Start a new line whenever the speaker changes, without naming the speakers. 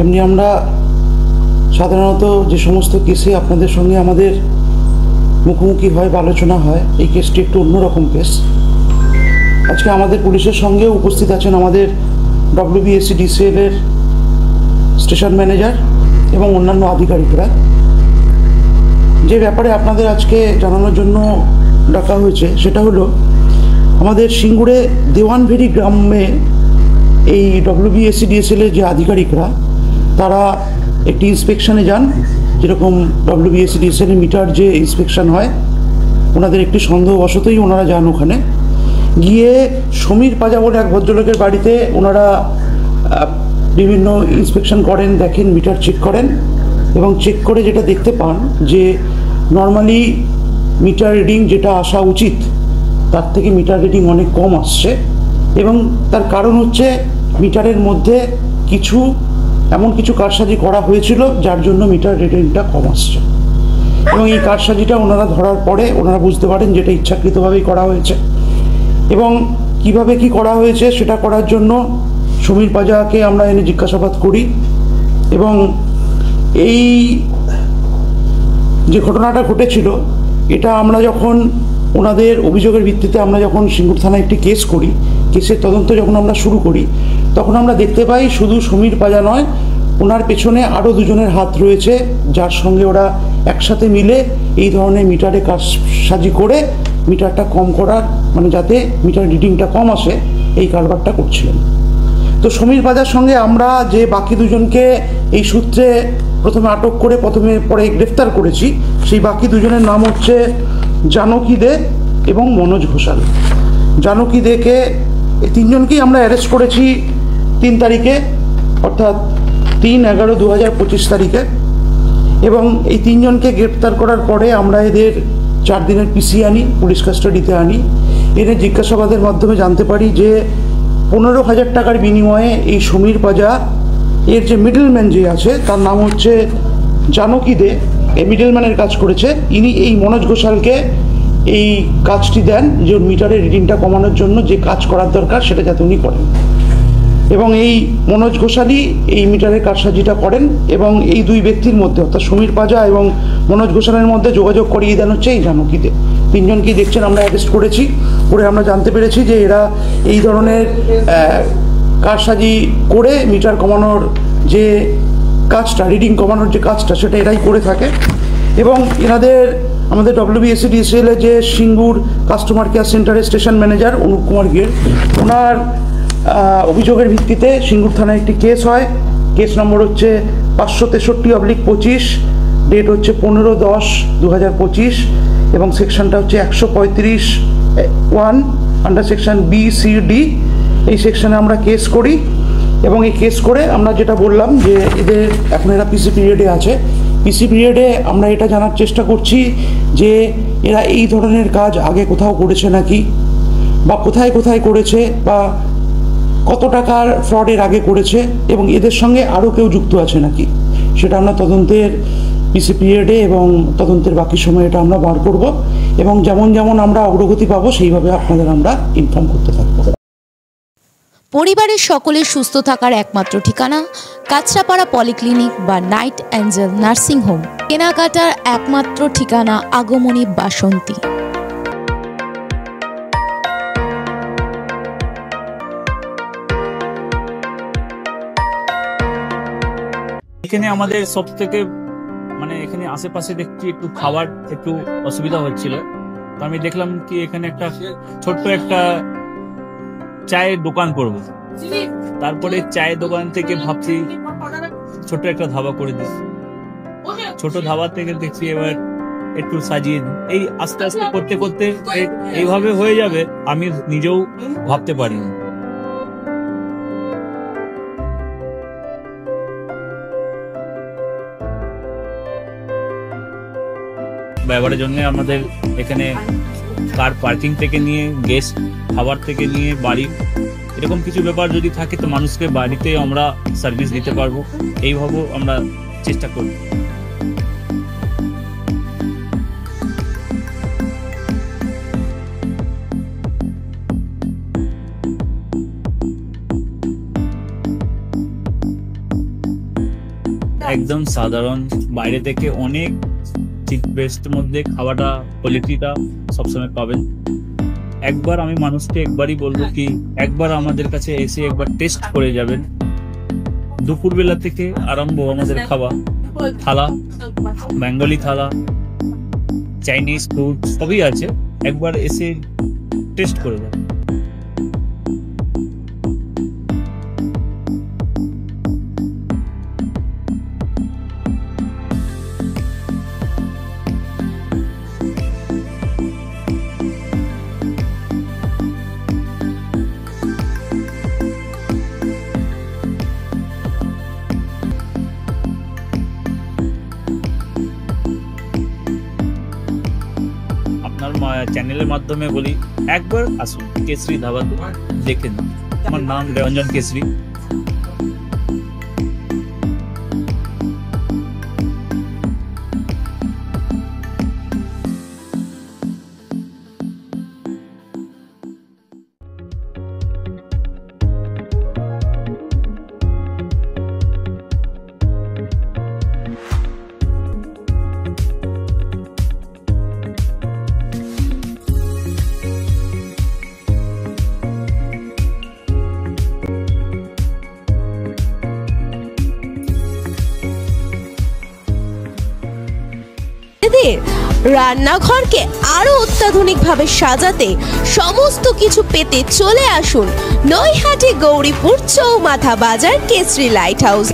এমনি আমরা সাধারণত যে সমস্ত কেসে আপনাদের সঙ্গে আমাদের মুখোমুখি হয় বা আলোচনা হয়, এই কেসটি একটু অন্যরকম কেস। আজকে আমাদের পুলিশের সঙ্গেও উপস্থিত আছেন আমাদের WBSCDCL এর স্টেশন ম্যানেজার এবং অন্যান্য আধিকারিকরা। যে ব্যাপারে আপনাদের আজকে জানানোর জন্য ডাকা হয়েছে সেটা হলো, আমাদের সিঙ্গুরে দেওয়ানভেড়ি গ্রামে এই WBSCDCL এর যে আধিকারিকরা তারা একটি ইন্সপেকশনে যান। যেরকম WBSCDCL এর মিটার যে ইন্সপেকশন হয়, ওনাদের একটি সন্দেহবশতই ওনারা যান ওখানে। গিয়ে সমীর পাজা বলে এক ভদ্রলোকের বাড়িতে ওনারা বিভিন্ন ইন্সপেকশন করেন, দেখেন, মিটার চেক করেন এবং চেক করে যেটা দেখতে পান যে নর্মালি মিটার রিডিং যেটা আসা উচিত তার থেকে মিটার রিডিং অনেক কম আসছে। এবং তার কারণ হচ্ছে মিটারের মধ্যে এমন কিছু কারসাজি করা হয়েছিল যার জন্য মিটার রিডিংটা কম আসছে। এবং এই কারসাজিটা ওনারা ধরার পরে ওনারা বুঝতে পারেন যেটা ইচ্ছাকৃতভাবেই করা হয়েছে। এবং কিভাবে কি করা হয়েছে সেটা করার জন্য সমীর পাজাকে আমরা এনে জিজ্ঞাসাবাদ করি। এবং এই যে ঘটনাটা ঘটেছিল, এটা আমরা যখন ওনাদের অভিযোগের ভিত্তিতে আমরা যখন সিঙ্গুর থানায় একটি কেস করি, কেসের তদন্ত যখন আমরা শুরু করি, তখন আমরা দেখতে পাই শুধু সমীর পাজা নয়, ওনার পেছনে আরও দুজনের হাত রয়েছে, যার সঙ্গে ওরা একসাথে মিলে এই ধরনের মিটারে কারসাজি করে মিটারটা কম করার, মানে যাতে মিটার রিডিংটা কম আসে, এই কারবারটা করছিলেন। তো সমীর পাজার সঙ্গে আমরা যে বাকি দুজনকে এই সূত্রে প্রথমে আটক করে পরে গ্রেফতার করেছি, সেই বাকি দুজনের নাম হচ্ছে জানকী দে এবং মনোজ ঘোষাল। জানকী দেকে, এই তিনজনকেই আমরা অ্যারেস্ট করেছি 3 তারিখে, অর্থাৎ 3/11/2025 তারিখে। এবং এই তিনজনকে গ্রেপ্তার করার পরে আমরা এদের 4 দিনের পিসি আনি, পুলিশ কাস্টাডিতে আনি। এদের জিজ্ঞাসাবাদের মাধ্যমে জানতে পারি যে 15,000 টাকার বিনিময়ে এই সমীর পাজা এর যে মিডলম্যান যে আছে তার নাম হচ্ছে জানকী দে, এই মিডলম্যানের কাজ করেছে। ইনি এই মনোজ ঘোষালকে এই কাজটি দেন যে মিটারের রিডিংটা কমানোর জন্য যে কাজ করার দরকার সেটা যাতে উনি করেন। এবং এই মনোজ ঘোষালই এই মিটারের কারসাজিটা করেন। এবং এই দুই ব্যক্তির মধ্যে, অর্থাৎ সমীর পাজা এবং মনোজ ঘোষালের মধ্যে যোগাযোগ করিয়ে দেন হচ্ছে এই জানকী দে। তিনজনকেই দেখছেন আমরা অ্যারেস্ট করেছি। করে আমরা জানতে পেরেছি যে এরা এই ধরনের কারসাজি করে মিটার কমানোর যে কাজটা, রিডিং কমানোর যে কাজটা, সেটা এরাই করে থাকে। এবং এনাদের আমাদের WBSCDCL যে সিঙ্গুর কাস্টমার কেয়ার সেন্টারের স্টেশন ম্যানেজার অনুপ কুমার গের, ওনার অভিযোগের ভিত্তিতে সিঙ্গুর থানায় একটি কেস হয়। কেস নম্বর হচ্ছে 563/25, ডেট হচ্ছে 15/10/2025 এবং সেকশনটা হচ্ছে 135(1) আন্ডার সেকশন BCD। এই সেকশনে আমরা কেস করি। এবং এই কেস করে আমরা যেটা বললাম যে এখন এরা পিসি পিরিয়ডে আছে। পিসি পিরিয়ডে আমরা এটা জানার চেষ্টা করছি যে এরা এই ধরনের কাজ আগে কোথাও করেছে নাকি, বা কোথায় কোথায় করেছে, বা কত টাকার ফ্রডের আগে করেছে, এবং এদের সঙ্গে আরও কেউ যুক্ত আছে নাকি, সেটা আমরা তদন্তের পিসি পিরিয়ডে এবং তদন্তের বাকি সময় এটা আমরা বার করব। এবং যেমন যেমন আমরা অগ্রগতি পাবো সেইভাবে আপনাদের আমরা ইনফর্ম করতে থাকবো।
পরিবারের সকলের সুস্থ থাকার একমাত্র ঠিকানা কাঁচরাপাড়া পলিক্লিনিক বা নাইট অ্যাঞ্জেল নার্সিং হোম। কেনাকাটার একমাত্র ঠিকানা আগমনী বাসন্তী।
এখানে আমাদের সব থেকে এখানে আশেপাশে দেখছি একটু খাবার একটু অসুবিধা হচ্ছিল। তো আমি দেখলাম কি এখানে একটা ছোট্ট একটা চায়ের দোকান করব। তারপরে চায়ের দোকান থেকে ভাবছি ছোট একটা ধাবা করে দিই। ছোট ধাবা থেকে দেখছি এবার একটু সাজিয়ে এই আস্তে আস্তে করতে করতে এইভাবে হয়ে যাবে আমি নিজেও ভাবতে পারিনি। ব্যবহারের জন্য আমাদের এখানে কার পার্কিং থেকে নিয়ে গেস্ট খাবার থেকে নিয়ে বাড়ি, এরকম কিছু ব্যাপার যদি থাকে তো মানুষকে বাড়িতে আমরা সার্ভিস দিতে পারবো, এইভাবেও আমরা চেষ্টা করি। একদম সাধারণ, বাইরে থেকে অনেক চিপ বেস্টের মধ্যে খাওয়াটা কোয়ালিটিটা সবসময় পাবেন। একবার আমি মানুষকে একবারই বলবো কি একবার আমাদের কাছে এসে একবার টেস্ট করে যাবেন। দুপুরবেলা থেকে আরম্ভ আমাদের খাওয়া, থালা, বেঙ্গলি থালা, চাইনিজ ফুড সবই আছে, একবার এসে টেস্ট করে যাবেন। আপনার চ্যানেলের মাধ্যমে বলি একবার আসুন কেশরী ধাবাতে, দেখে নিন। আমার নাম রঞ্জন কেশরী।
রান্নাঘরকে আরো অত্যাধুনিকভাবে সাজাতে সমস্ত কিছু পেতে চলে আসুন নৈহাটি গৌরীপুর চৌমাথা বাজার কেশরী লাইট হাউস।